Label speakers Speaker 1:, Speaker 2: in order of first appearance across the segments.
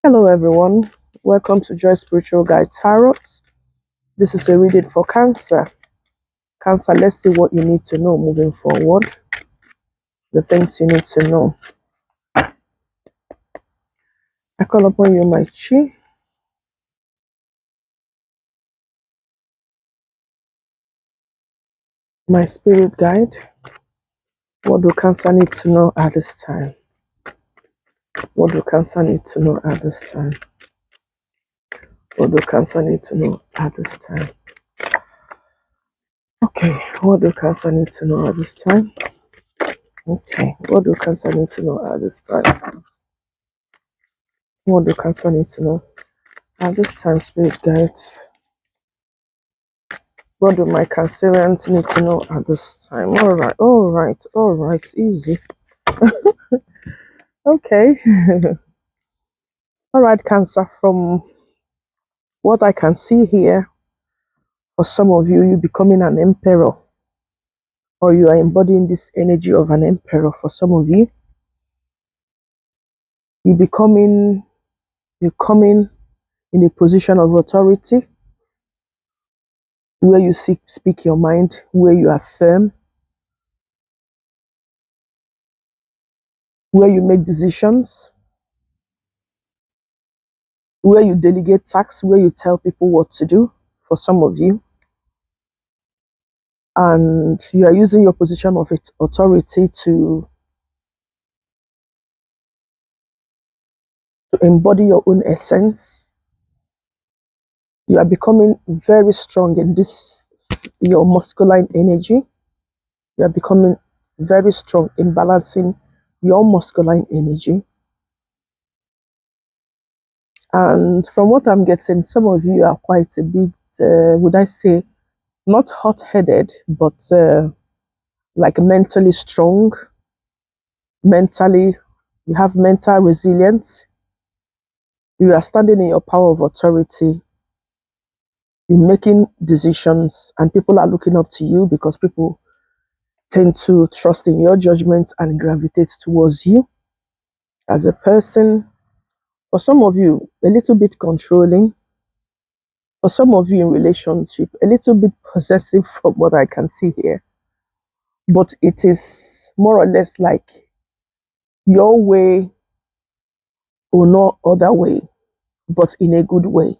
Speaker 1: Hello everyone, welcome to Joy Spiritual Guide Tarot. This is a reading for Cancer. Cancer, let's see what you need to know moving forward. The things you need to know. I call upon you, my Chi. My spirit guide. What do Cancer need to know at this time? What do Cancer need to know at this time? What do Cancer need to know at this time? Okay, what do Cancer need to know at this time? Okay, what do Cancer need to know at this time? What do Cancer need to know at this time, spirit guides? What do my Cancerians need to know at this time? All right, easy. Okay. All right, Cancer, from what I can see here, for some of you, you becoming an emperor, or you are embodying this energy of an emperor. For some of you, you're coming in a position of authority where you speak your mind, where you are firm, where you make decisions, where you delegate tasks, where you tell people what to do. For some of you, and you are using your position of authority to embody your own essence. You are becoming very strong in this, your masculine energy. You are becoming very strong in balancing your masculine energy. And from what I'm getting, some of you are quite a bit, would I say, not hot-headed, but like mentally strong. Mentally, you have mental resilience. You are standing in your power of authority. You're making decisions, and people are looking up to you because people tend to trust in your judgments and gravitate towards you as a person. For some of you, a little bit controlling. For some of you in relationship, a little bit possessive from what I can see here. But it is more or less like your way or no other way, but in a good way.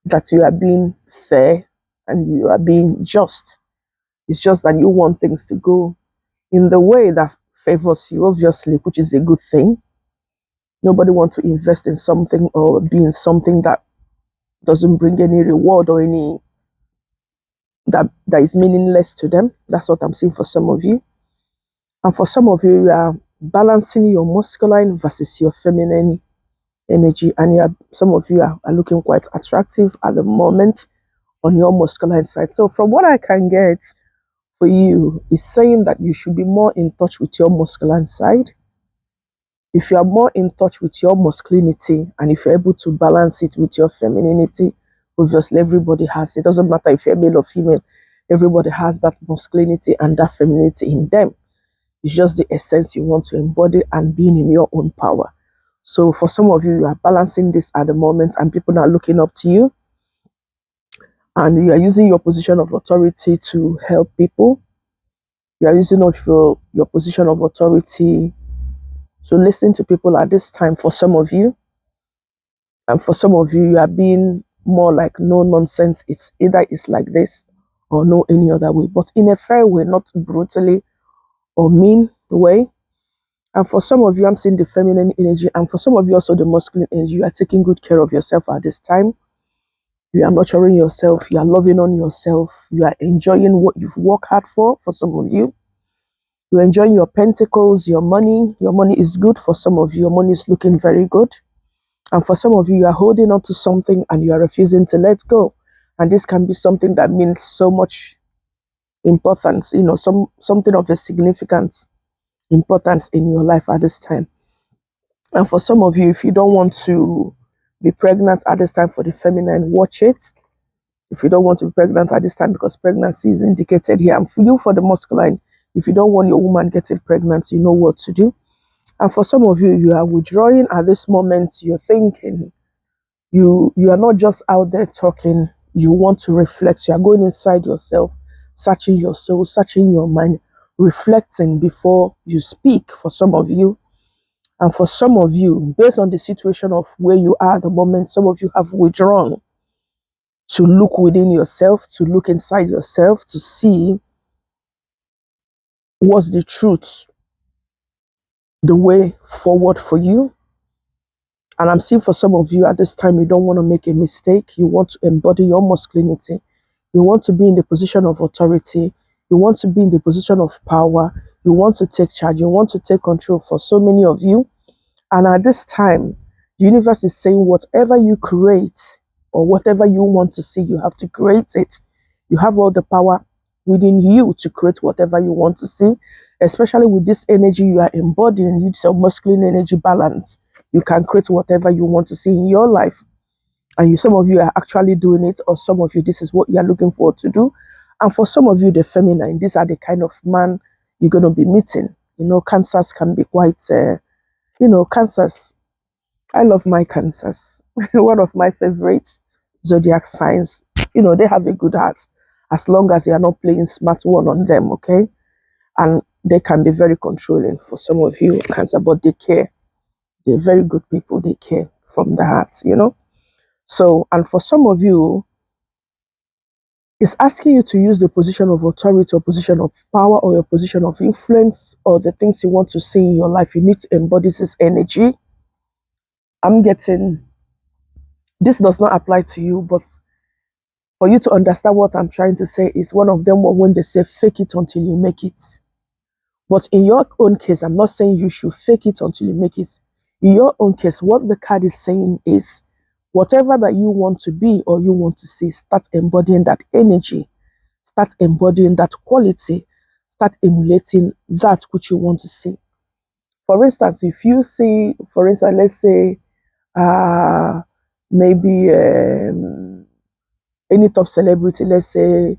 Speaker 1: That you are being fair and you are being just. It's just that you want things to go in the way that favors you, obviously, which is a good thing. Nobody wants to invest in something or be in something that doesn't bring any reward or any that is meaningless to them. That's what I'm seeing for some of you. And for some of you, you are balancing your masculine versus your feminine energy. And some of you are looking quite attractive at the moment on your masculine side. So from what I can get for you is saying that you should be more in touch with your masculine side. If you are more in touch with your masculinity and if you're able to balance it with your femininity, obviously everybody has, it doesn't matter if you're male or female, everybody has that masculinity and that femininity in them. It's just the essence you want to embody and being in your own power. So for some of you, you are balancing this at the moment and people are looking up to you. And you are using your position of authority to help people. You are using your position of authority to listen to people at this time for some of you. And for some of you, you are being more like no nonsense. It's either it's like this or no any other way, but in a fair way, not brutally or mean way. And for some of you, I'm seeing the feminine energy. And for some of you, also the masculine energy. You are taking good care of yourself at this time. You are nurturing yourself. You are loving on yourself. You are enjoying what you've worked hard for some of you. You're enjoying your pentacles, your money. Your money is good for some of you. Your money is looking very good. And for some of you, you are holding on to something and you are refusing to let go. And this can be something that means so much importance, something of a significant importance in your life at this time. And for some of you, if you don't want to be pregnant at this time for the feminine, watch it. If you don't want to be pregnant at this time because pregnancy is indicated here. And for you, for the masculine, if you don't want your woman getting pregnant, you know what to do. And for some of you, you are withdrawing at this moment. You're thinking. You are not just out there talking. You want to reflect. You are going inside yourself, searching your soul, searching your mind, reflecting before you speak. For some of you, and for some of you, based on the situation of where you are at the moment, some of you have withdrawn to look within yourself, to look inside yourself, to see what's the truth, the way forward for you. And I'm seeing for some of you at this time, you don't want to make a mistake. You want to embody your masculinity. You want to be in the position of authority. You want to be in the position of power. You want to take charge. You want to take control. For so many of you. And at this time, the universe is saying whatever you create or whatever you want to see, you have to create it. You have all the power within you to create whatever you want to see, especially with this energy you are embodying. It's a masculine energy balance. You can create whatever you want to see in your life. And some of you are actually doing it, or some of you, this is what you are looking forward to do. And for some of you, the feminine, these are the kind of man you're going to be meeting. Cancers can be quite, cancers. I love my cancers. One of my favorites, zodiac signs. They have a good heart as long as you are not playing smart one on them, okay? And they can be very controlling for some of you, cancer, but they care. They're very good people. They care from the heart. So, and for some of you, it's asking you to use the position of authority or position of power or your position of influence or the things you want to see in your life. You need to embody this energy. I'm getting, this does not apply to you, but for you to understand what I'm trying to say is one of them when they say fake it until you make it. But in your own case, I'm not saying you should fake it until you make it. In your own case, what the card is saying is whatever that you want to be or you want to see, start embodying that energy, start embodying that quality, start emulating that which you want to see. For instance, if you see, for instance, let's say maybe any top celebrity, let's say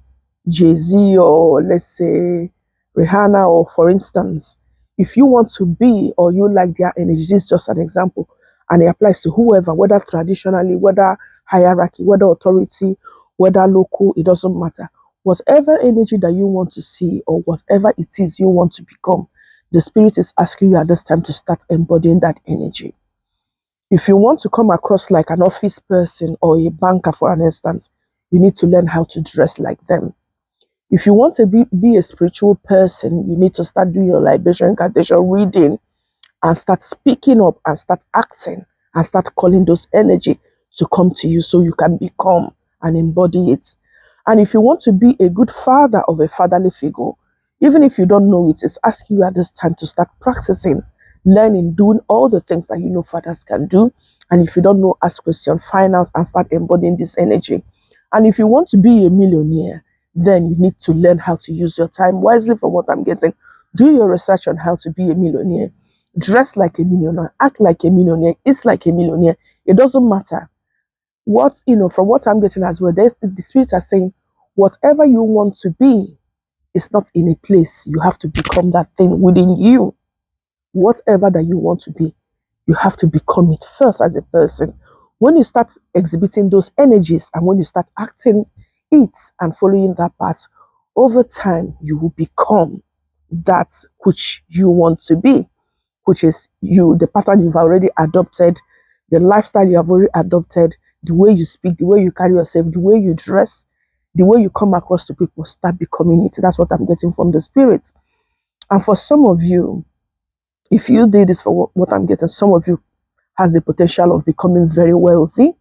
Speaker 1: Jay-Z or let's say Rihanna, or for instance, if you want to be or you like their energy, this is just an example, and it applies to whoever, whether traditionally, whether hierarchy, whether authority, whether local, it doesn't matter. Whatever energy that you want to see or whatever it is you want to become, the spirit is asking you at this time to start embodying that energy. If you want to come across like an office person or a banker, for an instance, you need to learn how to dress like them. If you want to be a spiritual person, you need to start doing your libation, incantation, reading, and start speaking up and start acting and start calling those energy to come to you so you can become and embody it. And if you want to be a good father of a fatherly figure, even if you don't know it, it's asking you at this time to start practicing, learning, doing all the things that you know fathers can do. And if you don't know, ask questions, find out and start embodying this energy. And if you want to be a millionaire, then you need to learn how to use your time wisely. From what I'm getting, do your research on how to be a millionaire. Dress like a millionaire, act like a millionaire, eat like a millionaire. It doesn't matter. From what I'm getting as well, the spirits are saying, whatever you want to be is not in a place. You have to become that thing within you. Whatever that you want to be, you have to become it first as a person. When you start exhibiting those energies and when you start acting it and following that path, over time, you will become that which you want to be, which is you, the pattern you've already adopted, the lifestyle you have already adopted, the way you speak, the way you carry yourself, the way you dress, the way you come across to people, start becoming it. That's what I'm getting from the spirits. And for some of you, if you did this for what I'm getting, some of you has the potential of becoming very wealthy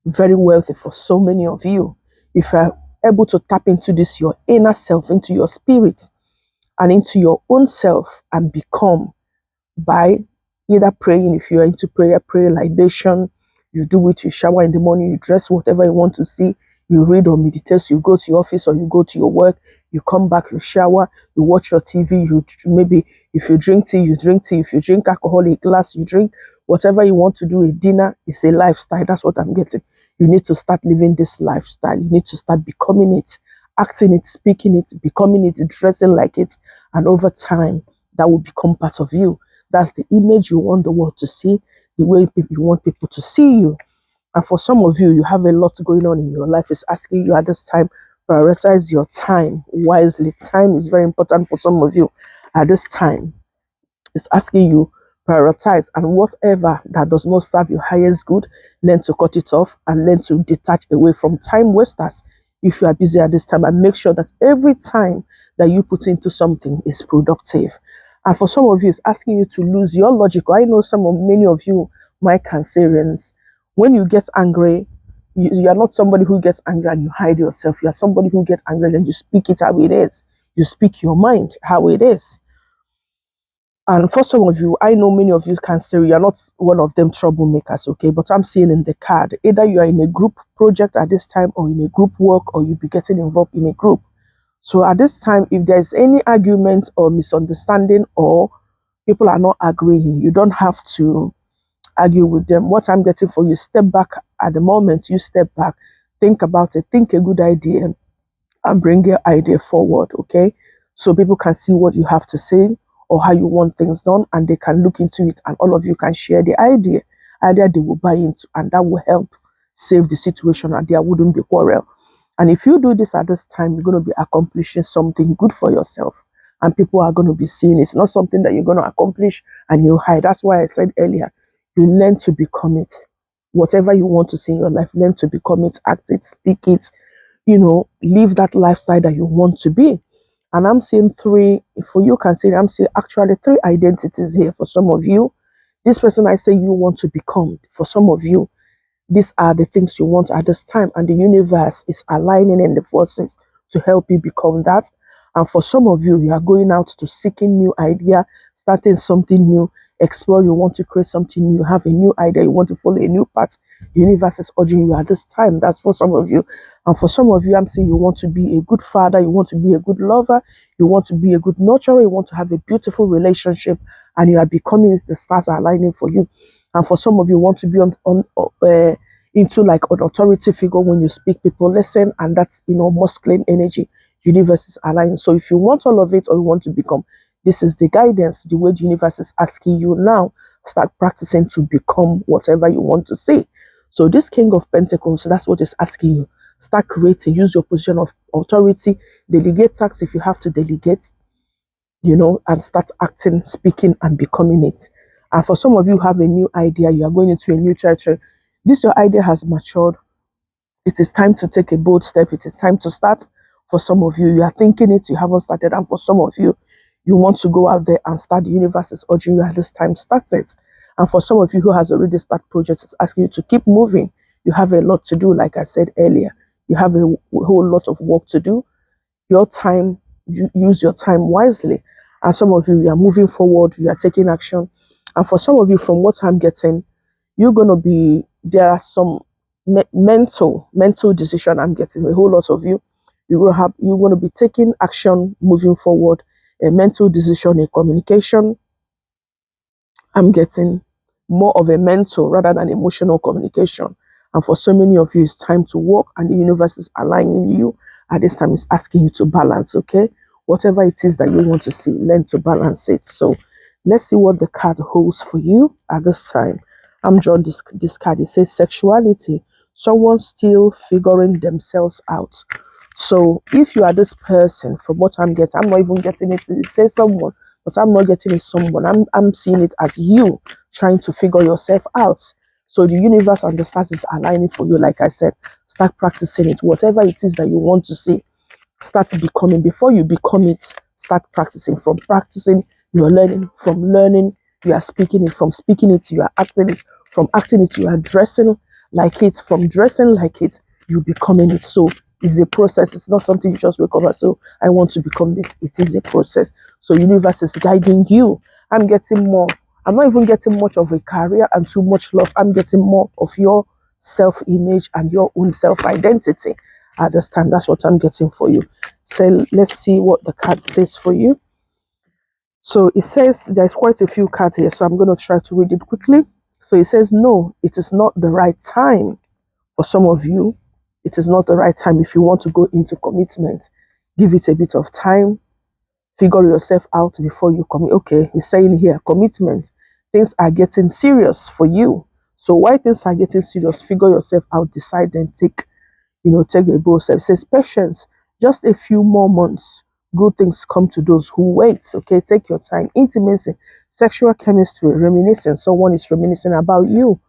Speaker 1: for so many of you. If you're able to tap into this, your inner self, into your spirit, and into your own self, and become by either praying, if you're into prayer libation, you do it, you shower in the morning, you dress whatever you want to see, you read or meditate, you go to your office or you go to your work, you come back, you shower, you watch your TV, maybe if you drink tea, you drink tea, if you drink alcohol, a glass, you drink, whatever you want to do, a dinner is a lifestyle. That's what I'm getting. You need to start living this lifestyle. You need to start becoming it, acting it, speaking it, becoming it, dressing like it, and over time, that will become part of you. That's the image you want the world to see, the way you want people to see you. And for some of you, you have a lot going on in your life. It's asking you at this time, prioritize your time wisely. Time is very important for some of you at this time. It's asking you, prioritize, and whatever that does not serve your highest good, learn to cut it off and learn to detach away from time wasters if you are busy at this time, and make sure that every time that you put into something is productive. And for some of you, it's asking you to lose your logic. I know many of you, my Cancerians, when you get angry, you are not somebody who gets angry and you hide yourself. You are somebody who gets angry and you speak it how it is. You speak your mind how it is. And for some of you, I know many of you Cancer, you're not one of them troublemakers, okay? But I'm seeing in the card, either you are in a group project at this time or in a group work, or you'll be getting involved in a group. So at this time, if there's any argument or misunderstanding or people are not agreeing, you don't have to argue with them. What I'm getting for you, step back at the moment, you step back, think about it, think a good idea and bring your idea forward, okay? So people can see what you have to say or how you want things done, and they can look into it, and all of you can share the idea they will buy into, and that will help save the situation, and there wouldn't be quarrel. And if you do this at this time, you're going to be accomplishing something good for yourself, and people are going to be seeing it. It's not something that you're going to accomplish and you hide. That's why I said earlier, you learn to become it. Whatever you want to see in your life, learn to become it, act it, speak it, live that lifestyle that you want to be. And I'm seeing three, for you can say, I'm seeing actually three identities here for some of you. This person I say you want to become, for some of you, these are the things you want at this time, and the universe is aligning in the forces to help you become that. And for some of you, you are going out to seeking new idea, starting something new, explore, you want to create something new, have a new idea, you want to follow a new path. The universe is urging you at this time. That's for some of you. And for some of you, I'm saying you want to be a good father, you want to be a good lover, you want to be a good nurturer, you want to have a beautiful relationship, and you are becoming, the stars are aligning for you. And for some of you, want to be into like an authority figure. When you speak, people listen, and that's masculine energy. Universe is aligning. So if you want all of it, or you want to become, this is the guidance, the way the universe is asking you now. Start practicing to become whatever you want to see. So this King of Pentacles, that's what it's asking you. Start creating, use your position of authority, delegate tasks if you have to delegate, and start acting, speaking, and becoming it. And for some of you who have a new idea, you are going into a new territory. This your idea has matured. It is time to take a bold step. It is time to start. For some of you, you are thinking it, you haven't started. And for some of you, you want to go out there and start. The universe is urging you at this time, start it. And for some of you who has already started projects, it's asking you to keep moving. You have a lot to do, like I said earlier. You have a whole lot of work to do. Your time, you use your time wisely. And some of you are moving forward, you are taking action. And for some of you, from what I'm getting, there are some mental decision I'm getting. A whole lot of you, you're going to be taking action, moving forward. A mental decision, a communication. I'm getting more of a mental rather than emotional communication. And for so many of you, it's time to work, and the universe is aligning you. At this time, it's asking you to balance, okay? Whatever it is that you want to see, learn to balance it. So let's see what the card holds for you at this time. I'm drawing this card. It says sexuality. Someone still figuring themselves out. So if you are this person, from what I'm getting, I'm not even getting it. It says someone, but I'm not getting it someone. I'm seeing it as you trying to figure yourself out. So the universe and the stars is aligning for you. Like I said, start practicing it. Whatever it is that you want to see, start becoming. Before you become it, start practicing. From practicing, you are learning. From learning, you are speaking it. From speaking it, you are acting it. From acting it, you are dressing like it. From dressing like it, you becoming it. So it's a process. It's not something you just wake up and so I want to become this. It is a process. So universe is guiding you. I'm getting more. I'm not even getting much of a career and too much love. I'm getting more of your self-image and your own self-identity at this time. That's what I'm getting for you. So let's see what the card says for you. So it says there's quite a few cards here, so I'm going to try to read it quickly. So it says, no, it is not the right time. For some of you, it is not the right time. If you want to go into commitment, give it a bit of time. Figure yourself out before you commit. Okay, he's saying here, commitment. Things are getting serious for you. So why things are getting serious, figure yourself out, decide and take, take a bold step. It says patience, just a few more months. Good things come to those who wait. Okay, take your time. Intimacy, sexual chemistry, reminiscing. Someone is reminiscing about you.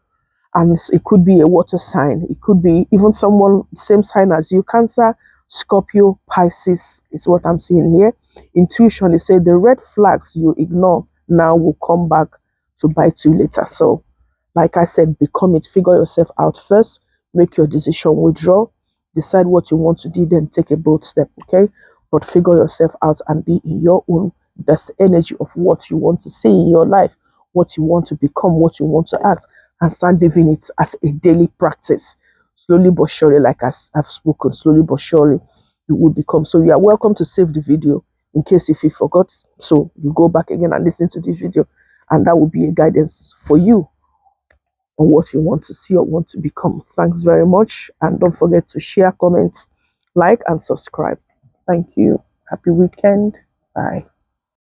Speaker 1: And it could be a water sign. It could be even someone same sign as you. Cancer, Scorpio, Pisces is what I'm seeing here. Intuition, they say the red flags you ignore now will come back to bite you later. So, like I said, become it. Figure yourself out first. Make your decision. Withdraw. Decide what you want to do. Then take a bold step. Okay, but figure yourself out and be in your own best energy of what you want to see in your life, what you want to become, what you want to act, and start living it as a daily practice. Slowly but surely, like I've spoken, slowly but surely, you will become. So you are welcome to save the video in case if you forgot. So you go back again and listen to this video, and that will be a guidance for you on what you want to see or want to become. Thanks very much. And don't forget to share, comment, like, and subscribe. Thank you. Happy weekend. Bye.